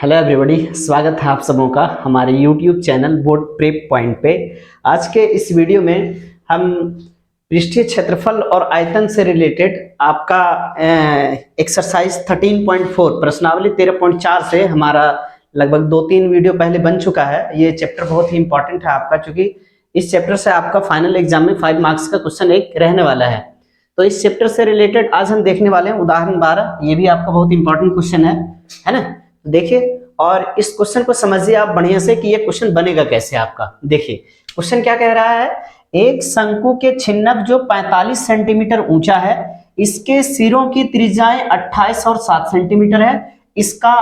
Hello everybody, स्वागत है आप सबों का हमारे YouTube channel board prep point पे। आज के इस वीडियो में हम पृष्ठीय क्षेत्रफल और आयतन से रिलेटेड आपका एक्सरसाइज 13.4 प्रश्नावली 13.4 से हमारा लगभग 2-3 वीडियो पहले बन चुका है। ये चैप्टर बहुत ही इंपॉर्टेंट है आपका, क्योंकि इस चैप्टर से आपका फाइनल एग्जाम में 5 मार्क्स का क्वेश्चन एक रहने वाला है। तो इस चैप्टर से रिलेटेड आज हम देखने वाले हैं उदाहरण 12। ये भी आपका बहुत इंपॉर्टेंट क्वेश्चन है ना। देखिए और इस क्वेश्चन को समझिए आप बढ़िया से कि ये क्वेश्चन बनेगा कैसे आपका। देखिए क्वेश्चन क्या कह रहा है, एक शंकु के छिन्नक जो 45 सेंटीमीटर ऊंचा है, इसके सिरों की त्रिज्याएं 28 और 7 सेंटीमीटर है। इसका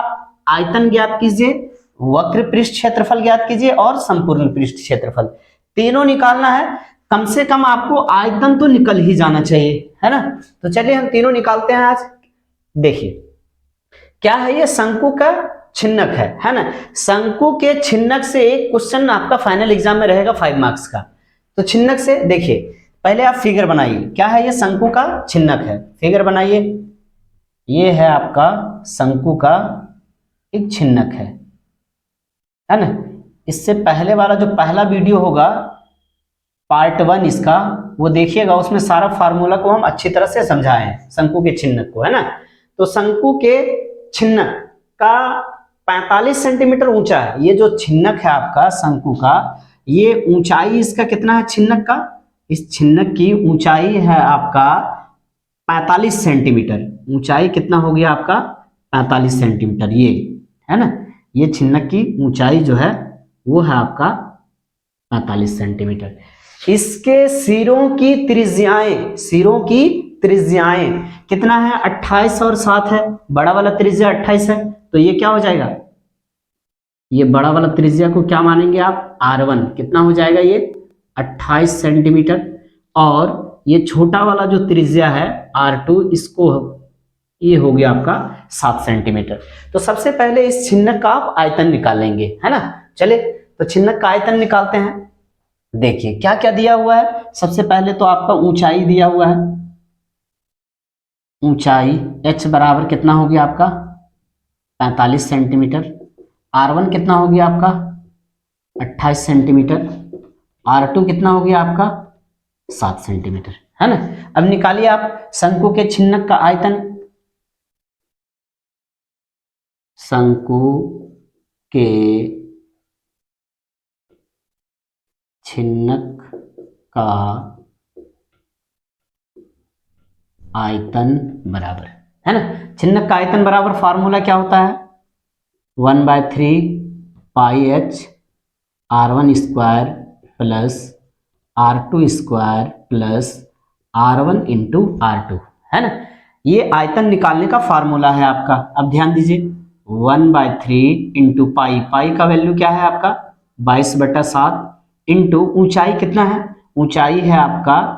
आयतन ज्ञात कीजिए, वक्र पृष्ठ क्षेत्रफल ज्ञात कीजिए और संपूर्ण पृष्ठ क्षेत्रफल। तीनों निकालना है। कम से कम आपको आयतन तो निकल ही जाना चाहिए, है ना। तो चलिए हम तीनों निकालते हैं आज। देखिए क्या है, ये शंकु का छिन्नक है ना। शंकु के छिन्नक से एक क्वेश्चन आपका फाइनल एग्जाम में रहेगा 5 मार्क्स का। तो छिन्नक से देखिए पहले आप फिगर बनाइए। क्या है, ये शंकु का छिन्नक है। फिगर बनाइए। ये है आपका शंकु का एक छिन्नक है ना। इससे पहले वाला जो पहला वीडियो होगा पार्ट 1 इसका, वो देखिएगा, उसमें सारा फार्मूला को हम अच्छी तरह से समझाए हैं शंकु के छिन्नक को, है ना। तो शंकु के छिन्नक का 45 सेंटीमीटर ऊंचा है। ये जो छिन्नक है आपका शंकु का, ये ऊंचाई इसका कितना है छिन्नक का, इस छिन्नक की ऊंचाई है आपका 45 सेंटीमीटर। ऊंचाई कितना हो गया आपका 45 सेंटीमीटर, ये है ना। ये छिन्नक की ऊंचाई जो है वो है आपका 45 सेंटीमीटर। इसके सिरों की त्रिज्याएं कितना है, 28 और 7 है। बड़ा वाला त्रिज्या 28 है, तो ये क्या हो जाएगा, ये बड़ा वाला त्रिज्या को क्या मानेंगे आप, R1 कितना हो जाएगा, ये 28 सेंटीमीटर। और ये छोटा वाला जो त्रिज्या है R2, इसको ये हो गया आपका 7 सेंटीमीटर। तो सबसे पहले इस छिन्नक का आप आयतन निकालेंगे, है ना। चले तो छिन्नक का आयतन निकालते हैं। देखिए क्या क्या दिया हुआ है। सबसे पहले तो आपका ऊंचाई दिया हुआ है। ऊंचाई h बराबर कितना हो गया आपका 45 सेंटीमीटर। R1 कितना हो गया आपका 28 सेंटीमीटर। R2 कितना हो गया आपका 7 सेंटीमीटर, है ना। अब निकालिए आप शंकु के छिन्नक का आयतन। शंकु के छिन्नक का आयतन बराबर, है ना। छिन्नक का आयतन बराबर फार्मूला क्या होता है, 1/3 पाई h R1 square plus R2 square plus R1 into R2, है ना। ये आयतन निकालने का फार्मूला है आपका। अब ध्यान दीजिए 1/3 इंटू पाई का वैल्यू क्या है आपका 22/7 इंटू ऊंचाई कितना है, ऊंचाई है आपका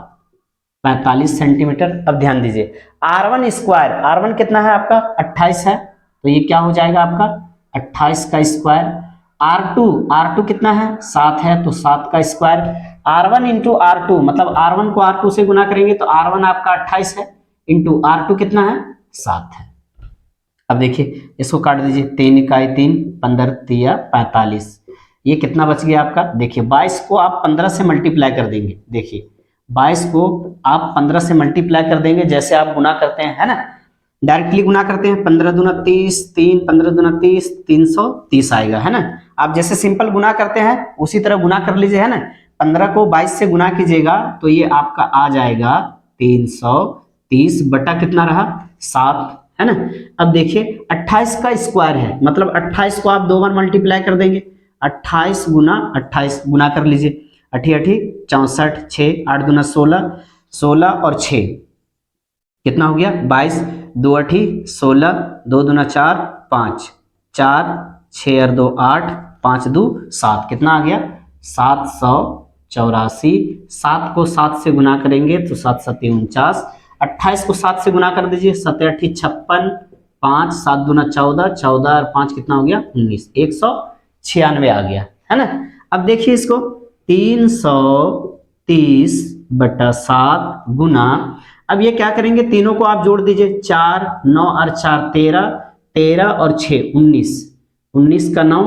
45 सेंटीमीटर। अब ध्यान दीजिए R1 स्क्वायर, R1 कितना है आपका 28 है, तो ये क्या हो जाएगा आपका 28 का स्क्वायर। R2 कितना है 7 है, तो 7 का स्क्वायर। R1 इंटू R2 मतलब R1 को R2 से गुना करेंगे तो R1 आपका 28 है इंटू R2 कितना है 7 है। अब देखिए इसको काट दीजिए, 3 इकाई 3, 15 तिया 45। ये कितना बच गया आपका, देखिए 22 को आप 15 से मल्टीप्लाई कर देंगे। देखिए 22 को आप 15 से मल्टीप्लाई कर देंगे, जैसे आप गुना करते हैं, है ना, डायरेक्टली गुना करते हैं। 15 दूना 30, 3 15 दूना 30, 330 आएगा, है ना। आप जैसे सिंपल गुना करते हैं उसी तरह गुना कर लीजिए, है ना। 15 को 22 से गुना कीजिएगा तो ये आपका आ जाएगा 330 बटा कितना रहा 7, है ना। अब देखिए 28 का स्क्वायर है, मतलब 28 को आप 2 बार मल्टीप्लाई कर देंगे। 28 गुना 28 गुना कर लीजिए, 8 8 64, 6 8 दूना 16, 16 और 6 कितना हो गया 22, 2 8 16, 2 दूना 4 5, 4 6 और 2 8, 5 2 7, कितना आ गया 784। 7 को 7 से गुना करेंगे तो 7 7 49। 28 को 7 से गुना कर दीजिए, 7 8 56, 5 7 दूना 14, 14 और 5 कितना हो गया 19, 196 आ गया, है ना। अब देखिए इसको 330 बटा 7 गुना, अब ये क्या करेंगे, तीनों को आप जोड़ दीजिए, 4 9 और 4 13, 13 और 6 19, 19 का 9,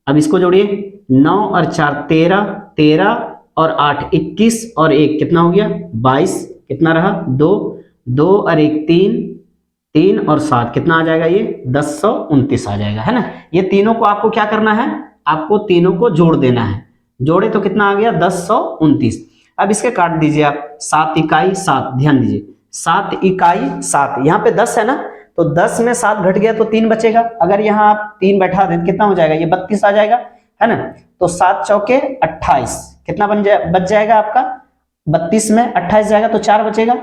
अब इसको जोड़िए, 9 और 4 13, 13 और 8 21 और 1 कितना हो गया 22, कितना रहा 2, 2 और 1 3, 3 और 7 कितना आ जाएगा ये 1029 आ जाएगा, है ना। ये तीनों को आपको क्या करना है, आपको तीनों को जोड़ देना है, जोड़े तो कितना आ गया 1029। अब इसके काट दीजिए आप, 7 इकाई 7, ध्यान दीजिए 7 इकाई 7, यहाँ पे 10 है ना, तो 10 में 7 घट गया तो 3 बचेगा, अगर यहाँ आप 3 बैठा दें कितना हो जाएगा, ये 32 आ जाएगा, है ना। तो 7 चौके 28, कितना बच जाएगा आपका, 32 में 28 जाएगा तो 4 बचेगा,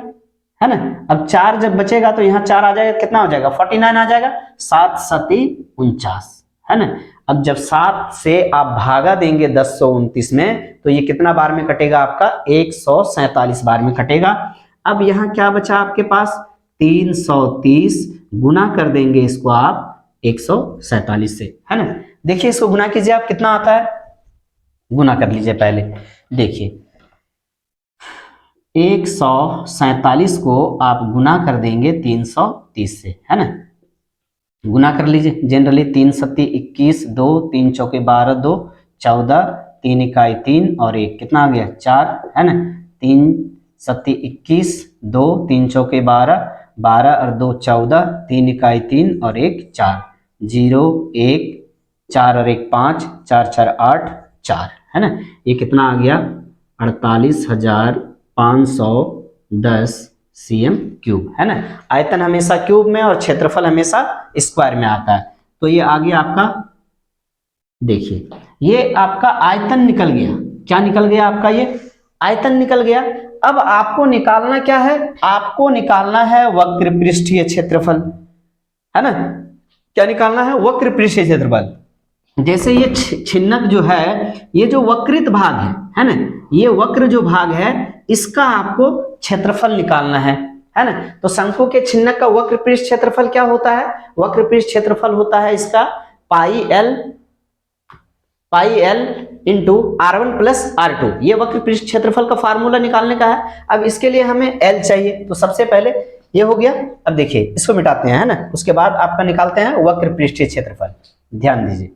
है ना। अब 4 जब बचेगा तो यहाँ 4 आ जाएगा, कितना हो जाएगा 49 आ जाएगा, 7 सती 49, है ना। अब जब 7 से आप भागा देंगे 1029 में तो ये कितना बार में कटेगा आपका 147 बार में कटेगा। अब यहाँ क्या बचा आपके पास 330, गुना कर देंगे इसको आप 147 से, है ना। देखिए इसको गुना कीजिए आप, कितना आता है, गुना कर लीजिए पहले, देखिए 147 को आप गुना कर देंगे 330 से, है ना। गुना कर लीजिए जनरली, 3 सत्ती 21, 2 3 चौके 12, 2 14, 3 इकाई 3 और 1 कितना आ गया 4, है ना। 3 सत्ती 21, 2 3 चौके 12, 12 और 2 14, 3 इकाई 3 और 1 4, 0 1 4 और 1 5, 4 4 8 4, है ना। ये कितना आ गया 48,510 cm क्यूब, है ना। आयतन हमेशा क्यूब में और क्षेत्रफल हमेशा स्क्वायर में आता है। तो ये आ गया आपका, देखिए ये आपका आयतन निकल गया, क्या निकल गया आपका, ये आयतन निकल गया। अब आपको निकालना क्या है, आपको निकालना है वक्र पृष्ठीय क्षेत्रफल, है ना। क्या निकालना है, वक्र पृष्ठीय क्षेत्रफल। जैसे ये छिन्नक जो है, ये जो वक्रित भाग है ना, ये वक्र जो भाग है इसका आपको क्षेत्रफल निकालना है ना। तो शंकु के छिन्नक का वक्र पृष्ठ क्षेत्रफल क्या होता है, वक्र पृष्ठ क्षेत्रफल होता है इसका pi L into R1 plus R2, ये वक्र पृष्ठ क्षेत्रफल का फार्मूला निकालने का है। अब इसके लिए हमें L चाहिए, तो सबसे पहले ये हो गया। अब देखिए इसको मिटाते हैं, है ना, उसके बाद आपका निकालते हैं वक्र पृष्ठीय क्षेत्रफल। ध्यान दीजिए,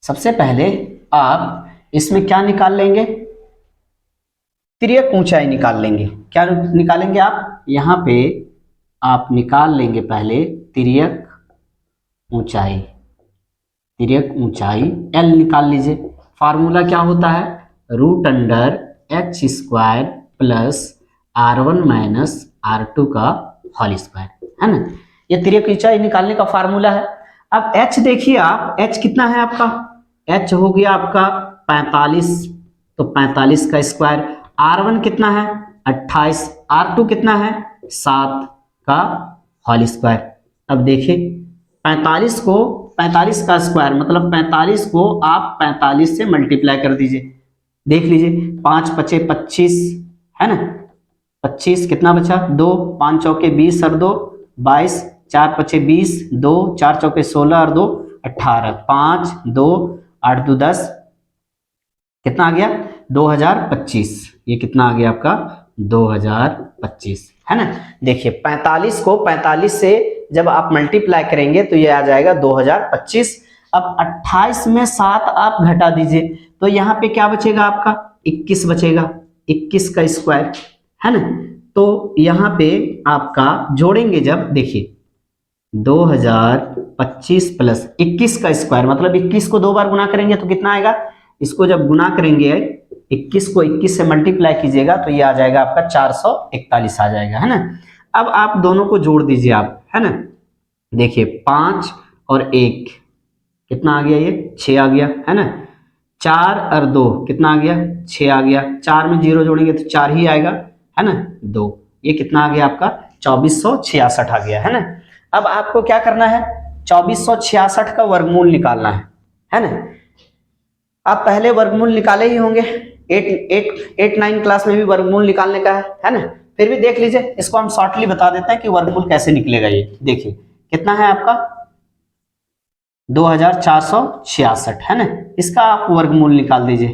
सबसे पहले आप इसमें क्या निकाल लेंगे, तिर्यक ऊंचाई निकाल लेंगे। क्या निकालेंगे आप, यहाँ पे आप निकाल लेंगे पहले तिर्यक ऊंचाई, तिर्यक ऊंचाई L निकाल लीजिए। फार्मूला क्या होता है, √h² plus R1 minus R2 का होल स्क्वायर, है ना। ये तिर्यक ऊंचाई निकालने का फार्मूला है। अब h देखिए आप, h कितना है आपका, h हो गया आपका 45, तो 45 का स्क्वायर। R1 कितना है 28, R2 कितना है 7 का होल स्क्वायर। अब देखिए 45 का स्क्वायर मतलब 45 को आप 45 से मल्टीप्लाई कर दीजिए, देख लीजिए 5 पचे 25, है ना, 25 कितना बचा 2, 5 चौके 20 और 2 22, 4 पचे 20, 2 4 चौके 16 और 2 18, 5 2 8 2 10, कितना आ गया 2025। ये कितना आ गया आपका 2025, है ना। देखिए 45 को 45 से जब आप मल्टीप्लाई करेंगे तो ये आ जाएगा 2025। अब 28 में 7 आप घटा दीजिए तो यहाँ पे क्या बचेगा आपका 21 बचेगा, 21 का स्क्वायर, है ना। तो यहाँ पे आपका जोड़ेंगे जब, देखिए 2025 प्लस 21 का स्क्वायर मतलब 21 को 2 बार गुना करेंगे तो कितना आएगा, इसको जब गुना करेंगे 21 को 21 से मल्टीप्लाई कीजिएगा तो ये आ जाएगा आपका 441 आ जाएगा, है ना। अब आप दोनों को जोड़ दीजिए आप, है ना। देखिए 5 और 1 कितना आ गया, ये 6 आ गया, है ना। 4 और 2 कितना आ गया 6 आ गया, 4 में 0 जोड़ेंगे तो 4 ही आएगा, है ना। 2, ये कितना आ गया आपका 2466 आ गया, है ना। अब आपको क्या करना है 2466 का वर्गमूल निकालना है ना। आप पहले वर्गमूल निकाले ही होंगे, 8 9 क्लास में भी वर्गमूल निकालने का है ना। फिर भी देख लीजिए, इसको हम शॉर्टली बता देते हैं कि वर्गमूल कैसे निकलेगा। ये देखिए कितना है आपका 2466, है ना। इसका आप वर्गमूल निकाल दीजिए,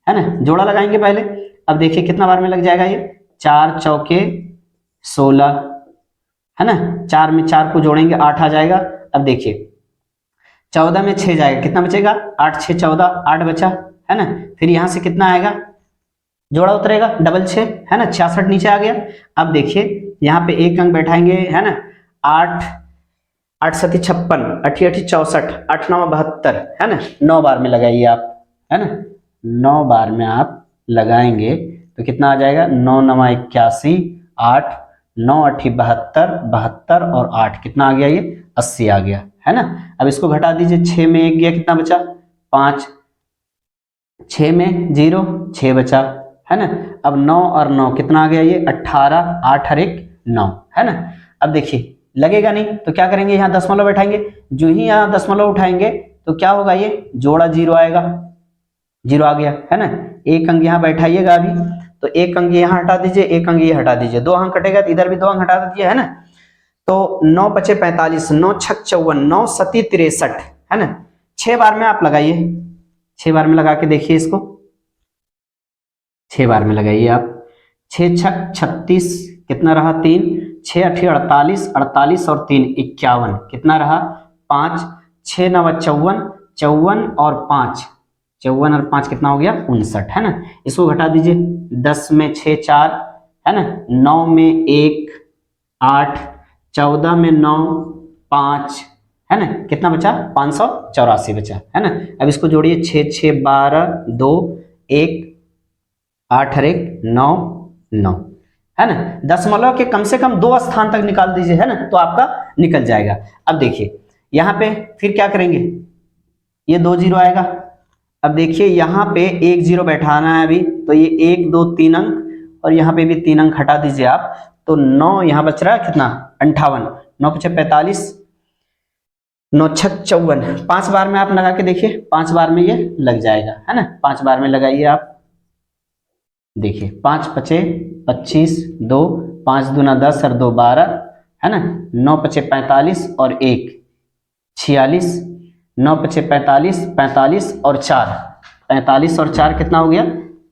है ना, जोड़ा लगाएंगे पहले। अब देखिए कितना बार में लग जाएगा, ये 4 चौके 16, है ना, 4 में 4 को जोड़ेंगे 8 आ जाएगा। अब देखिए 14 में 6 जाएगा, कितना बचेगा 8 6 14, 8 बचा, है ना। फिर यहाँ से कितना आएगा, जोड़ा उतरेगा, डबल 6, है ना, 66 नीचे आ गया। अब देखिए यहाँ पे एक अंक बैठाएंगे, है ना, 8 8 7 56, 8 8 64, 8 9 72, है ना। 9 बार में लगाइए आप, है ना, 9 बार में आप लगाएंगे तो कितना आ जाएगा, 9 9 81, 8 9 8 72, 72 और 8 कितना आ गया, ये 80 आ गया, है ना। अब इसको घटा दीजिए, 6 में 1 गया, कितना बचा 5, 6 में 0 6 बचा, है ना। अब 9 और 9 कितना आ गया, ये 18, 8 और 1 9, है ना। अब देखिए लगेगा नहीं तो क्या करेंगे, यहाँ दशमलव बैठाएंगे, जो ही यहाँ दशमलव उठाएंगे तो क्या होगा, ये जोड़ा 0 आएगा, 0 आ गया, है ना। एक अंक यहाँ बैठाइएगा अभी, तो एक अंक यहाँ हटा दीजिए, एक अंक ये हटा दीजिए, 2 अंक कटेगा तो इधर भी 2 अंक हटा दीजिए, है ना। तो 9 पचे 45, 9 छक 54, 9 सती 63, है ना। 6 बार में आप लगाइए, 6 बार में लगा के देखिए इसको, 6 बार में लगाइए आप, 6 छक 36, कितना रहा 3, 6 8 48, 48 और 3 51, कितना रहा 5, 6 9 54, 54 और 5, 54 और 5 कितना हो गया 59, है ना। इसको घटा दीजिए, 10 में 6 4, है ना, 9 में 1 8, 14 में 9 5, है ना, कितना बचा 584 बचा, है ना। अब इसको जोड़िए, 6 6 12, 2 1, 8 और 1 9 9, है ना। दशमलव के कम से कम 2 स्थान तक निकाल दीजिए, है ना, तो आपका निकल जाएगा। अब देखिए यहाँ पे फिर क्या करेंगे, ये 2 0 आएगा। अब देखिए यहाँ पे 1 0 बैठाना है अभी, तो ये 1 2 3 अंक और यहाँ पे भी 3 अंक हटा दीजिए आप, तो 9 यहाँ बच रहा है कितना 58, 9 पचे 45, 9 छक 54, 5 बार में आप लगा के देखिए, 5 बार में ये लग जाएगा, है ना। 5 बार में लगाइए आप, देखिए 5 पचे 25, 2 5 दूना 10 और 2 12, है ना। 9 पचे 45 और 1 46, 9 पचे 45, 45 और 4, 45 और 4 कितना हो गया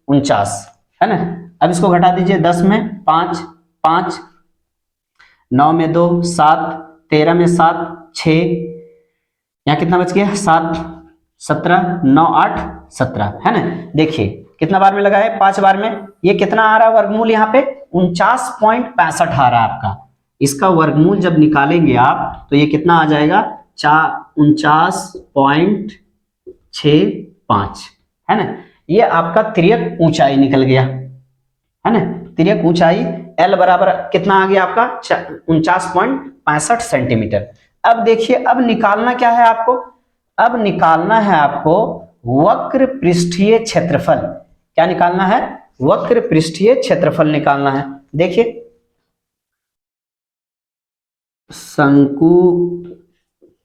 49, है ना। अब इसको घटा दीजिए, 10 में 5 5, 9 में 2 7, 13 में 7 6, यहाँ कितना बच गया 7 17, 9 8 17, है ना। देखिए कितना बार में लगा है 5 बार में, ये कितना आ रहा है वर्गमूल, यहाँ पे 49.65 आ रहा है आपका। इसका वर्गमूल जब निकालेंगे आप तो ये कितना आ जाएगा 49.65, है ना। ये आपका तिर्यक ऊंचाई निकल गया, है ना। तिर्यक ऊंचाई L बराबर कितना आ गया आपका 49.65 सेंटीमीटर। अब देखिए अब निकालना क्या है आपको, अब निकालना है आपको वक्र पृष्ठीय क्षेत्रफल। क्या निकालना है, वक्र पृष्ठीय क्षेत्रफल निकालना है। देखिए शंकु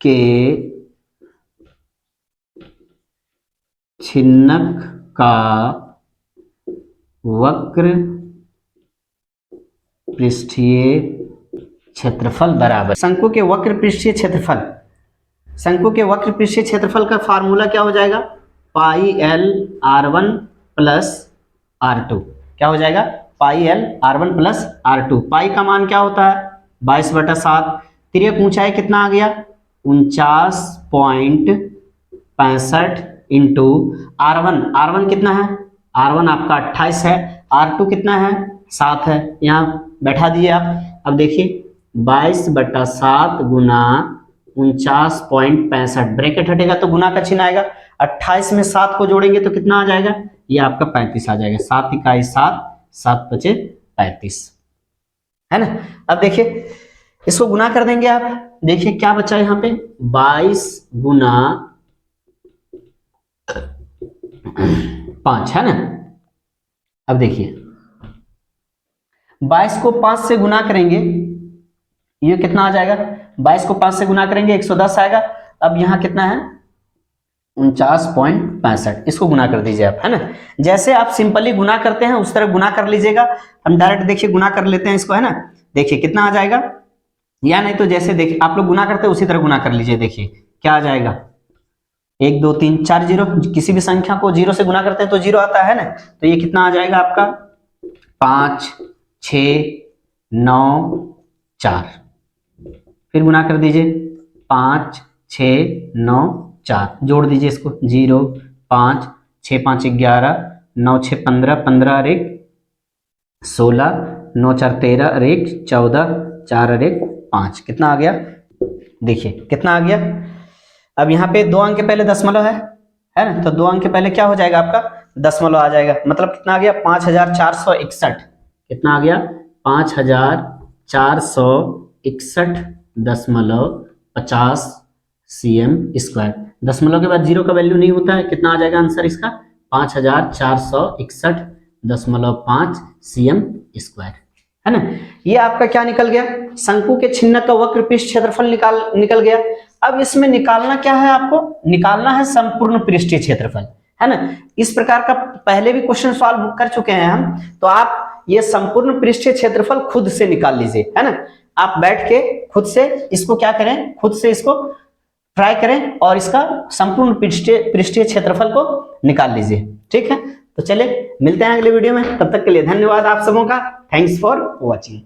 के छिन्नक का वक्र पृष्ठीय क्षेत्रफल बराबर, शंकु के वक्र पृष्ठीय क्षेत्रफल, शंकु के वक्र पृष्ठीय क्षेत्रफल का फार्मूला क्या हो जाएगा, pi L r1 plus r2, क्या हो जाएगा pi L r1 plus r2। पाई का मान क्या होता है 22/7, तिर्यक ऊंचाई कितना आ गया 49.65 इंटू r1 कितना है, r1 आपका 28 है, r2 कितना है 7 है, यहाँ बैठा दिए आप। अब देखिए 22/7 गुना 49.65, ब्रैकेट हटेगा तो गुना का चिन्ह आएगा, 28 में 7 को जोड़ेंगे तो कितना आ जाएगा, ये आपका 35 आ जाएगा, 7 इकाई 7, 7 पचे 35, है ना। अब देखिए इसको गुना कर देंगे आप, देखिए क्या बचा है यहाँ पे 22 गुना 5, है ना। अब देखिए 22 को 5 से गुना करेंगे, ये कितना आ जाएगा 22 को 5 से गुना करेंगे 110 आएगा। अब यहाँ कितना है 49.65, इसको गुना कर दीजिए आप, है ना। जैसे आप सिंपली गुना करते हैं उस तरह गुना कर लीजिएगा। हम डायरेक्ट देखिए गुना कर लेते हैं इसको, है ना। देखिए कितना आ जाएगा, या नहीं तो जैसे देखिए आप लोग गुना करते हैं उसी तरह गुना कर लीजिए। देखिए क्या आ जाएगा 1 2 3 4 जीरो, किसी भी संख्या को 0 से गुना करते हैं तो 0 आता है ना, तो ये कितना आ जाएगा आपका 5 6 9 4, फिर गुना कर दीजिए 5 694, जोड़ दीजिए इसको, 0 5 6 5 11 9 6 15 15 और 1 16 9 4 13 और 1 14 4 और 1 5, कितना आ गया? देखिए कितना आ गया। अब यहाँ पे 2 अंक के पहले दशमलव है ना, तो 2 अंक के पहले क्या हो जाएगा आपका? दशमलव आ जाएगा। मतलब कितना आ गया? 5461। कितना आ गया? 5461.50 cm स्क्वायर। दशमलव के बाद जीरो का वैल्यू नहीं होता है, कितना आ जाएगा आंसर इसका? 5461.5 cm स्क्वायर, है ना। ये आपका क्या निकल गया? शंकु के छिन्नक का वक्र पृष्ठ क्षेत्रफल निकल गया। अब इसमें निकालना क्या है आपको? निकालना है संपूर्ण पृष्ठीय क्षेत्रफल, है ना। इस प्रकार का पहले भी क्वेश्चन सॉल्व कर चुके हैं हम, तो आप ये संपूर्ण पृष्ठीय क्षेत्रफल खुद से निकाल लीजिए, है ना। आप बैठ के खुद से इसको क्या करें, खुद से इसको ट्राई करें और इसका संपूर्ण पृष्ठीय क्षेत्रफल को निकाल लीजिए, ठीक है। तो चलिए मिलते हैं अगले वीडियो में, तब तक के लिए धन्यवाद आप सबों का। Thanks for watching.